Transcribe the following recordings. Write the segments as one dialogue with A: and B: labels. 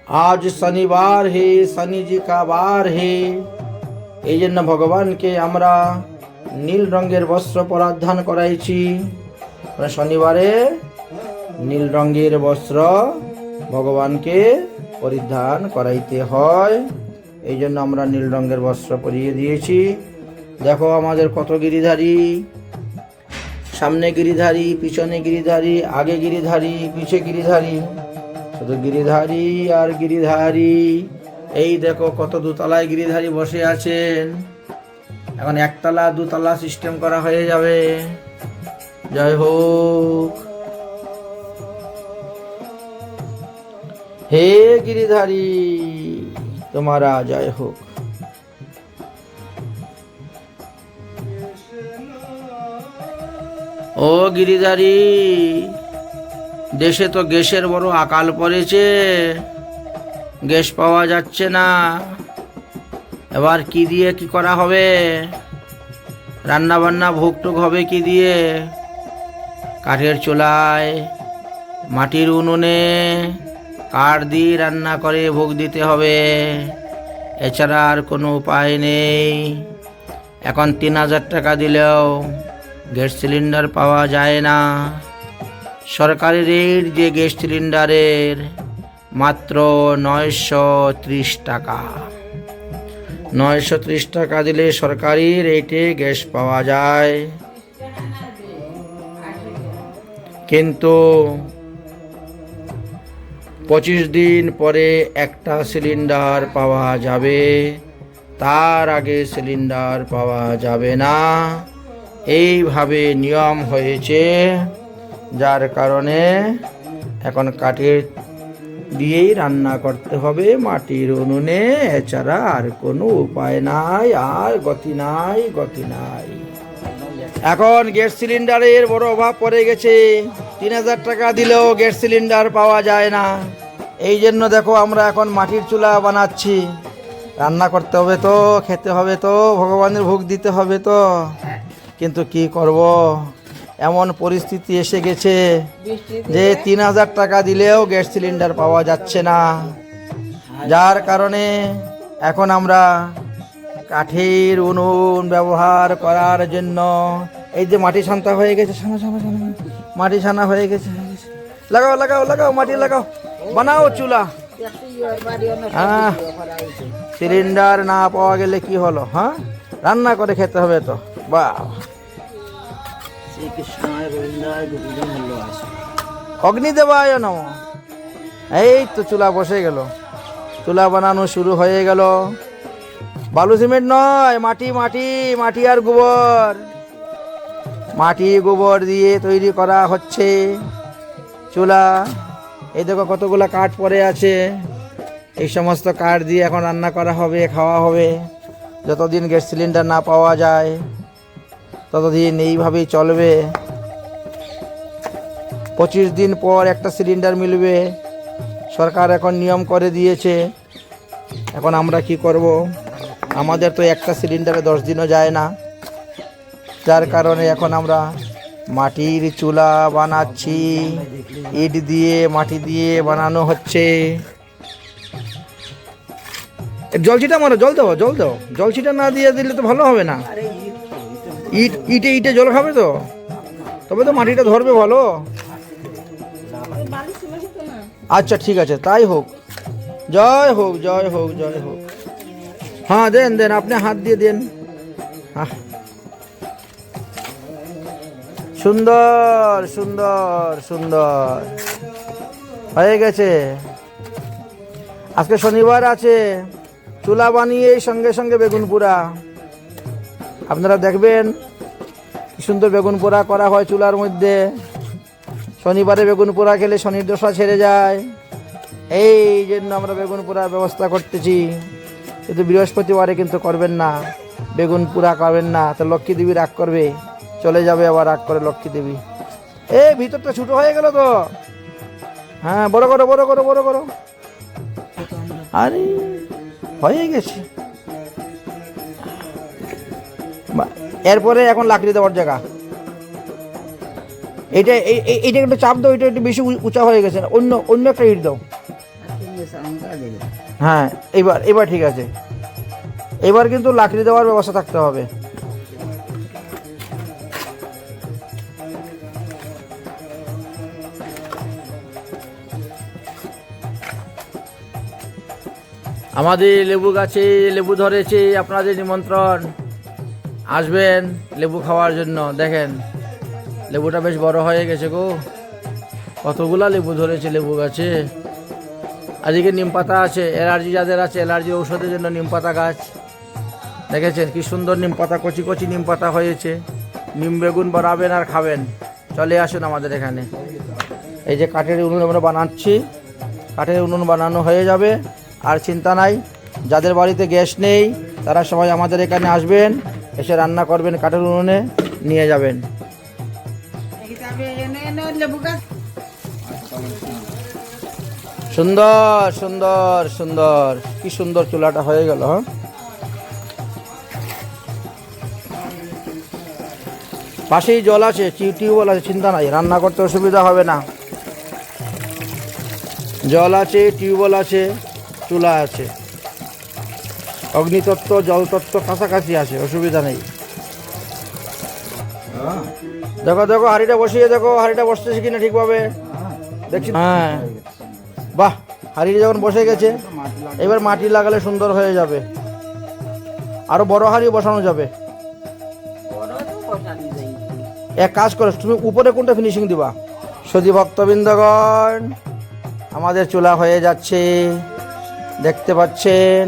A: आज शनिवार है, शनि जी का বার হে। এই জন্য ভগবানকে আমরা নীল রঙের বস্ত্র পরিধান করাইছি। মানে শনিবারে নীল রঙের বস্ত্র ভগবানকে পরিধান করাইতে হয়। এই জন্য আমরা নীল রঙের বস্ত্র পরিয়ে দিয়েছি। দেখো আমাদের কত গিরিধারী, সামনে গিরিধারী, পিছনে গিরিধারী, আগে গিরিধারী, পিছে গিরিধারী, শুধু গিরিধারী আর গিরিধারী। এই দেখো কত দোতলায় গিরিধারী বসে আছেন। এখন একতলা দুতলা সিস্টেম করা হয়ে যাবে। জয় হোক। হে গিরিধারী তোমারা জয় হোক। ও গিরিধারী, দেশে তো গ্যাসের বড় আকাল পড়েছে, গ্যাস পাওয়া যাচ্ছে না। এবার কি দিয়ে কি করা হবে? রান্না বান্না ভোগ টোগ হবে কি দিয়ে? কাঠের চুলায়, মাটির উনুনে কাঠ দিয়ে রান্না করে ভোগ দিতে হবে। এছাড়া আর কোনো উপায় নেই। এখন ৩,০০০ টাকা দিলেও গ্যাস সিলিন্ডার পাওয়া যায় না। সরকারি রেট যে গ্যাস সিলিন্ডারের মাত্র ৯৩০ টাকা। ৯৩০ টাকা দিলে সরকারি রেটে গ্যাস পাওয়া যায়। কিন্তু ২৫ দিন পরে একটা সিলিন্ডার পাওয়া যাবে, তার আগে সিলিন্ডার পাওয়া যাবে না। এইভাবে নিয়ম হয়েছে, যার কারণে এখন কাঠের দিয়েই রান্না করতে হবে, মাটির উনুনে। এছাড়া আর কোনো উপায় নাই, আর গতি নাই, গতি নাই। এখন গ্যাস সিলিন্ডারের বড় অভাব পড়ে গেছে। ৩,০০০ টাকা দিলেও গ্যাস সিলিন্ডার পাওয়া যায় না। এই জন্য দেখো আমরা এখন মাটির চুলা বানাচ্ছি। রান্না করতে হবে তো, খেতে হবে তো, ভগবানের ভোগ দিতে হবে তো। কিন্তু কি করব, এমন পরিস্থিতি এসে গেছে যে ৩,০০০ টাকা দিলেও গ্যাস সিলিন্ডার পাওয়া যাচ্ছে না। যার কারণে এখন আমরা কাঠের উনুন ব্যবহার করার জন্য, এই যে মাটি ছানতা হয়ে গেছে, মাটি ছানা হয়ে গেছে। লাগাও লাগাও লাগাও, মাটি লাগাও, বানাও চুলা। হ্যাঁ, সিলিন্ডার না পাওয়া গেলে কি হলো? হ্যাঁ, রান্না করে খেতে হবে তো। বাহ, অগ্নিদেবায় নমঃ। এই তো চুলা বসে গেল, চুলা বানানো শুরু হয়ে গেল। বালু সিমেন্ট নয়, মাটি মাটি মাটি আর গোবর, মাটি গোবর দিয়ে তৈরি করা হচ্ছে চুলা। এই দেখো কতগুলো কাঠ পড়ে আছে। এই সমস্ত কাঠ দিয়ে এখন রান্না করা হবে, খাওয়া হবে। যতদিন গ্যাস সিলিন্ডার না পাওয়া যায় ততদিন এইভাবেই চলবে। ২৫ দিন পর একটা সিলিন্ডার মিলবে, সরকার এখন নিয়ম করে দিয়েছে। এখন আমরা কি করব? আমাদের তো একটা সিলিন্ডারে 10 দিনও যায় না। যার কারণে এখন আমরা মাটির চুলা বানাচ্ছি। ইট দিয়ে, মাটি দিয়ে বানানো হচ্ছে। জলছিটা মারো, জল দাও, জল দাও। জলছিটা না দিয়ে দিলে তো ভালো হবে না। ইটে ইটে জল খাবে তো, তবে তো মাটিটা ধরবে ভালো। আচ্ছা ঠিক আছে, তাই হোক। জয় হোক, জয় হোক, জয় হোক। হ্যাঁ, দেন দেন, আপনি হাত দিয়ে দেন। হ্যাঁ, সুন্দর সুন্দর সুন্দর হয়ে গেছে। আজকে শনিবার আছে, চুলা বানিয়ে সঙ্গে সঙ্গে বেগুন পোড়া। আপনারা দেখবেন কি সুন্দর বেগুন পোড়া করা হয় চুলার মধ্যে। শনিবারে বেগুন পোড়া খেলে শনির দশা ছেড়ে যায়। এই জন্য আমরা বেগুন পোড়ার ব্যবস্থা করতেছি। কিন্তু বৃহস্পতিবারে কিন্তু করবেন না, বেগুন পোড়া করবেন না, তো লক্ষ্মী দেবী রাগ করবে, চলে যাবে আবার রাগ করে লক্ষ্মী দেবী। এই ভিতরটা ছোট হয়ে গেল তো। হ্যাঁ, বড় করো, বড় করো, বড় করো। আরে হয়ে গেছে। এরপরে এখন লাকড়ি দেওয়ার জায়গা। এইটা একটু চাপ দাও, এটা একটু বেশি উঁচা হয়ে গেছে। অন্য একটা ইট দাও। হ্যাঁ, এবার এবার ঠিক আছে। এবার কিন্তু লাকড়ি দেওয়ার ব্যবস্থা থাকতে হবে। আমাদের লেবু গাছে লেবু ধরেছে, আপনাদের নিমন্ত্রণ, আসবেন লেবু খাওয়ার জন্য। দেখেন লেবুটা বেশ বড় হয়ে গেছে গো, কতগুলা লেবু ধরেছে লেবু গাছে। আজকে নিম পাতা আছে, অ্যালার্জি যাদের আছে অ্যালার্জি ঔষধের জন্য নিম পাতা গাছ। দেখেছেন কি সুন্দর নিম পাতা, কচি কচি নিম পাতা হয়েছে। নিম বেগুন বানাবেন আর খাবেন, চলে আসুন আমাদের এখানে। এই যে কাঠের উনুন আমরা বানাচ্ছি, কাঠের উনুন বানানো হয়ে যাবে, আর চিন্তা নাই। যাদের বাড়িতে গ্যাস নেই তারা সবাই আমাদের এখানে আসবেন, এসে রান্না করবেন, কাঠের উনুনে নিয়ে যাবেন। সুন্দর সুন্দর সুন্দর, কি সুন্দর চুলাটা হয়ে গেল। হ্যাঁ, পাশেই জল আছে, টিউবওয়েল আছে, চিন্তা নাই, রান্না করতে অসুবিধা হবে না। জল আছে, টিউবওয়েল আছে, চুলা আছে, অগ্নিতত্ত্ব জলতত্ত্ব কাছাকাছি আছে, অসুবিধা নেই। দেখো দেখো হাঁড়িটা বসিয়ে দেখো, হাঁড়িটা বসতেছে কিনা ঠিকভাবে দেখছি। হ্যাঁ বাহ, হাঁড়িটা যখন বসে গেছে এবার মাটি লাগালে সুন্দর হয়ে যাবে, আরো বড় হাঁড়ি বসানো যাবে। এক কাজ করো, তুমি উপরে কোনটা ফিনিশিং দিবা? সুধী ভক্তবৃন্দগণ, আমাদের চুলা হয়ে যাচ্ছে, দেখতে পাচ্ছেন।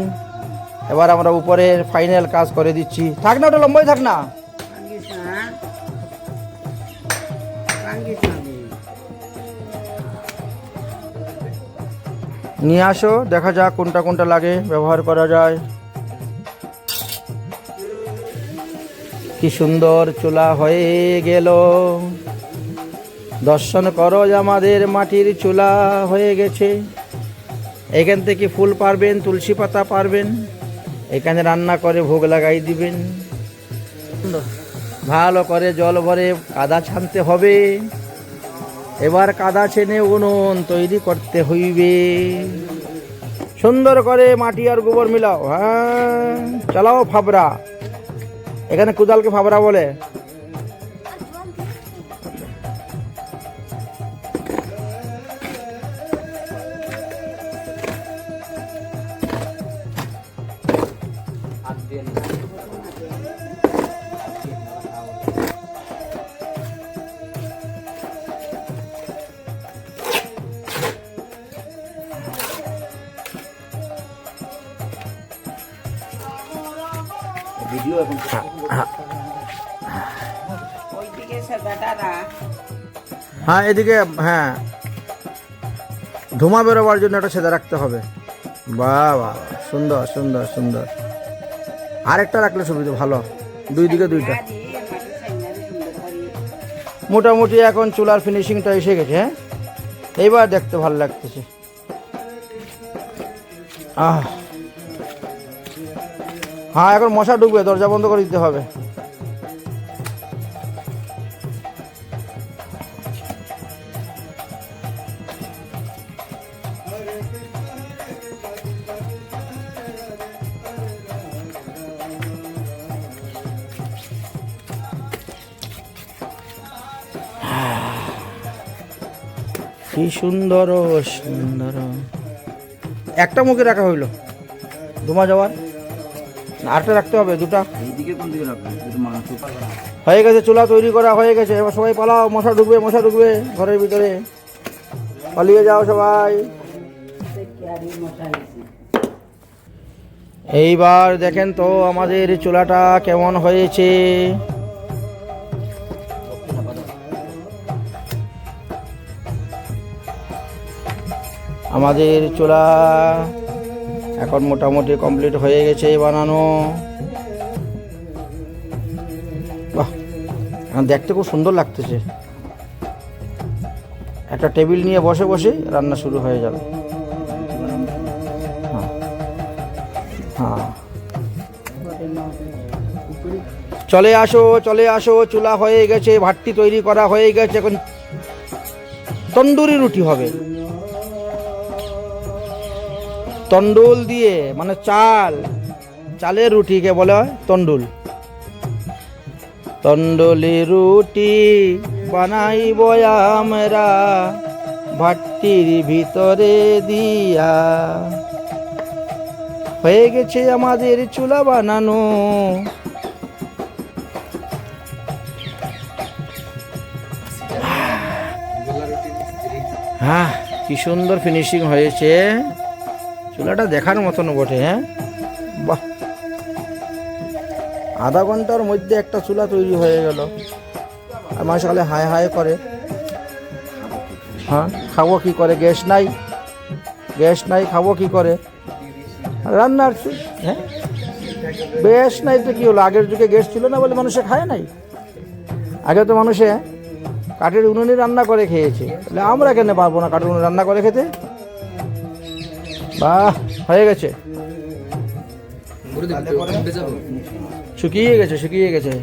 A: এবার আমরা উপরের ফাইনাল কাজ করে দিচ্ছি। থাক না, ওটা লম্বাই থাক না। নিয়ে আসো, দেখা যাক কোনটা কোনটা লাগে, ব্যবহার করা যায়। কি সুন্দর চুলা হয়ে গেল, দর্শন করো, আমাদের মাটির চুলা হয়ে গেছে। এখান থেকে ফুল পারবেন, তুলসী পাতা পারবেন, এখানে রান্না করে ভোগ লাগাই দিবেন। ভালো করে জল ভরে কাদা ছানতে হবে। এবার কাদা ছেনে উনুন তৈরি করতে হইবে। সুন্দর করে মাটি আর গোবর মিলাও। হ্যাঁ, চালাও ফাবরা, এখানে কোদালকে ফাবরা বলে। হ্যাঁ এদিকে, হ্যাঁ ধোঁয়া বেরোবার জন্য একটা ছেদা রাখতে হবে। বাহ বাহ, সুন্দর সুন্দর সুন্দর। আরেকটা রাখলে সুবিধা, ভালো, দুই দিকে দুইটা। মোটামুটি এখন চুলার ফিনিশিংটা এসে গেছে। হ্যাঁ, এইবার দেখতে ভালো লাগতেছে। হ্যাঁ, এখন মশা ঢুকবে, দরজা বন্ধ করে দিতে হবে। কি সুন্দর সুন্দর। একটা মুখে রাখা হইলো ধোঁয়া যাওয়ার, আরেকটা রাখতে হবে, দুটা। হয়ে গেছে, চুলা তৈরি করা হয়ে গেছে। এবার সবাই পালাও, মশা ঢুকবে, মশা ঢুকবে ঘরের ভিতরে, পালিয়ে যাও সবাই। এইবার দেখেন তো আমাদের চুলাটা কেমন হয়েছে। আমাদের চুলা এখন মোটামুটি কমপ্লিট হয়ে গেছে বানানো। বাহ, দেখতে খুব সুন্দর লাগতেছে। একটা টেবিল নিয়ে বসে বসে রান্না শুরু হয়ে যাবে। হ্যাঁ হ্যাঁ, চলে আসো চলে আসো, চুলা হয়ে গেছে, ভাতটি তৈরি করা হয়ে গেছে। এখন তন্দুরি রুটি হবে। তন্ডুল দিয়ে মানে চালের রুটিকে বলা হয় তন্ডুল। তন্ডুলি রুটি বানাইব আমরা ভাট্টির ভিতরে দিয়া, হয়ে গেছে আমাদের চুলা বানানো। হ্যাঁ, কি সুন্দর ফিনিশিং হয়েছে, চুলাটা দেখার মতন বটে। হ্যাঁ বাহ, আধা ঘন্টার মধ্যে একটা চুলা তৈরি হয়ে গেল। আর মানুষ খালি হায় হায় করে। হ্যাঁ, খাবো কি করে, গ্যাস নাই খাবো কি করে, রান্নার হ্যাঁ গ্যাস নাই তো কি হলো, আগের যুগে গ্যাস ছিল না বলে মানুষে খায় নাই? আগে তো মানুষে কাঠের উনুনে রান্না করে খেয়েছে, তাহলে আমরা কেন পারবো না কাঠের উনুনে রান্না করে খেতে? বাহ, হয়ে গেছে, শুকিয়ে গেছে।